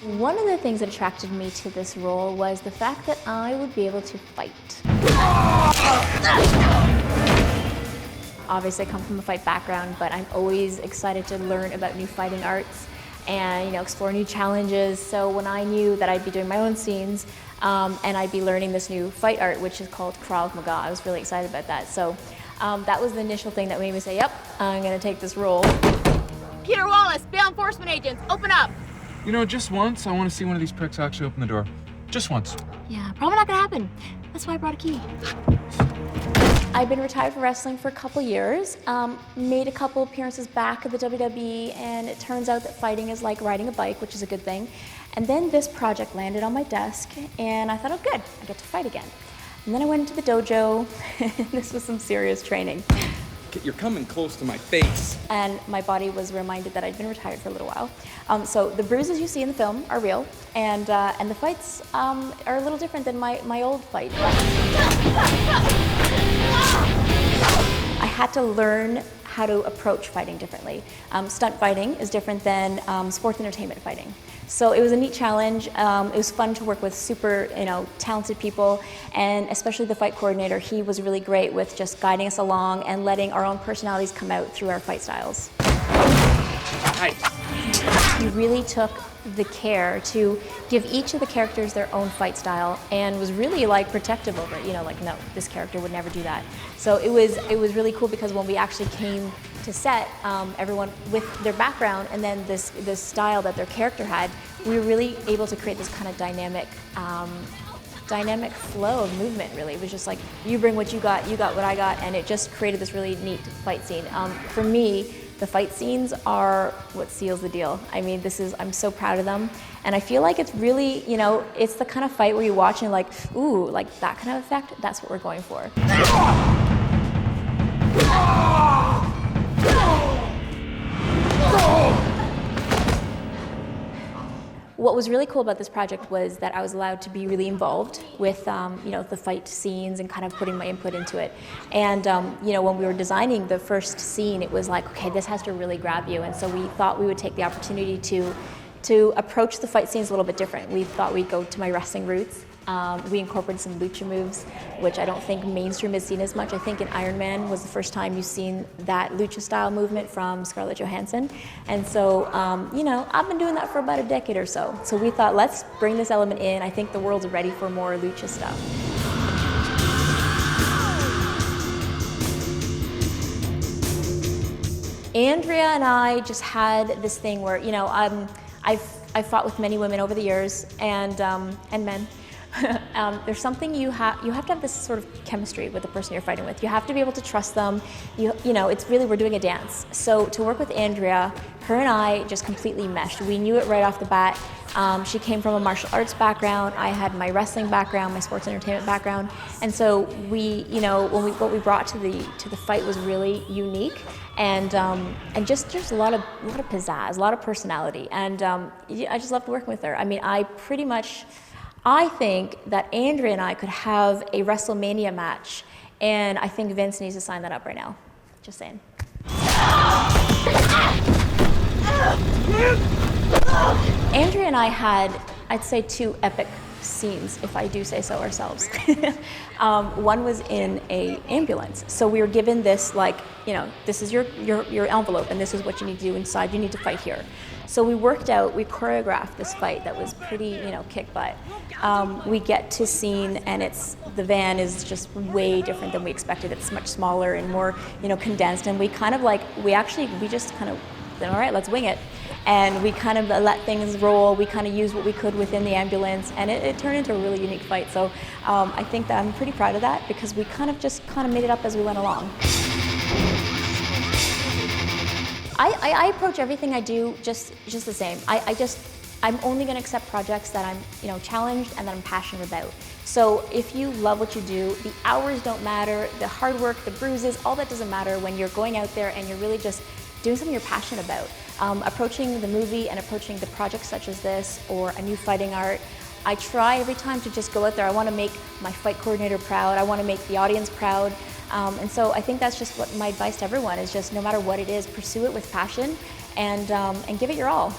One of the things that attracted me to this role was the fact that I would be able to fight. Obviously, I come from a fight background, but I'm always excited to learn about new fighting arts and explore new challenges. So when I knew that I'd be doing my own scenes and I'd be learning this new fight art, which is called Krav Maga, I was really excited about that. So that was the initial thing that made me say, yep, I'm gonna take this role. Peter Wallace, bail enforcement agents, open up. Just once, I want to see one of these pricks actually open the door. Just once. Yeah, probably not gonna happen. That's why I brought a key. I've been retired from wrestling for a couple years, made a couple appearances back at the WWE, and it turns out that fighting is like riding a bike, which is a good thing. And then this project landed on my desk, and I thought, oh good, I get to fight again. And then I went into the dojo, and this was some serious training. You're coming close to my face. And my body was reminded that I'd been retired for a little while. So the bruises you see in the film are real, and the fights are a little different than my old fight. I had to learn how to approach fighting differently. Stunt fighting is different than sports entertainment fighting. So it was a neat challenge. It was fun to work with super, talented people, and especially the fight coordinator. He was really great with just guiding us along and letting our own personalities come out through our fight styles. He really took the care to give each of the characters their own fight style and was really protective over it. No, this character would never do that. So it was really cool because when we actually came to set, everyone with their background and then this style that their character had, we were really able to create this kind of dynamic flow of movement, really. It was just like, you bring what you got what I got, and it just created this really neat fight scene. For me, the fight scenes are what seals the deal. I mean, I'm so proud of them. And I feel like it's really, it's the kind of fight where you watch and ooh, that kind of effect, that's what we're going for. What was really cool about this project was that I was allowed to be really involved with, the fight scenes and kind of putting my input into it. And, when we were designing the first scene, it was like, okay, this has to really grab you. And so we thought we would take the opportunity to approach the fight scenes a little bit different. We thought we'd go to my wrestling roots. We incorporated some lucha moves, which I don't think mainstream has seen as much. I think in Iron Man was the first time you've seen that lucha style movement from Scarlett Johansson. And so, I've been doing that for about a decade or so. So we thought, let's bring this element in. I think the world's ready for more lucha stuff. Andrea and I just had this thing where, I've fought with many women over the years and men. There's something you have to have this sort of chemistry with the person you're fighting with. You have to be able to trust them. It's really, we're doing a dance. So to work with Andrea, her and I just completely meshed. We knew it right off the bat. She came from a martial arts background. I had my wrestling background, my sports entertainment background, and so what we brought to the fight was really unique, and just a lot of pizzazz, a lot of personality, and I just loved working with her. I mean, I think that Andrea and I could have a WrestleMania match, and I think Vince needs to sign that up right now. Just saying. Andrea and I had, I'd say, 2 epic scenes, if I do say so ourselves. One was in an ambulance. So we were given this, this is your envelope, and this is what you need to do inside. You need to fight here. So we choreographed this fight that was pretty, kick butt. We get to scene, and the van is just way different than we expected. It's much smaller and more, condensed. And we just kind of, all right, let's wing it. And we kind of let things roll. We kind of used what we could within the ambulance, and it turned into a really unique fight. So I think that I'm pretty proud of that because we kind of made it up as we went along. I approach everything I do just the same. I'm only going to accept projects that I'm challenged and that I'm passionate about. So if you love what you do, the hours don't matter, the hard work, the bruises, all that doesn't matter when you're going out there and you're really just doing something you're passionate about. Approaching the movie and approaching the projects such as this or a new fighting art, I try every time to just go out there. I want to make my fight coordinator proud. I want to make the audience proud. And so I think that's just what my advice to everyone is, just no matter what it is, pursue it with passion and give it your all.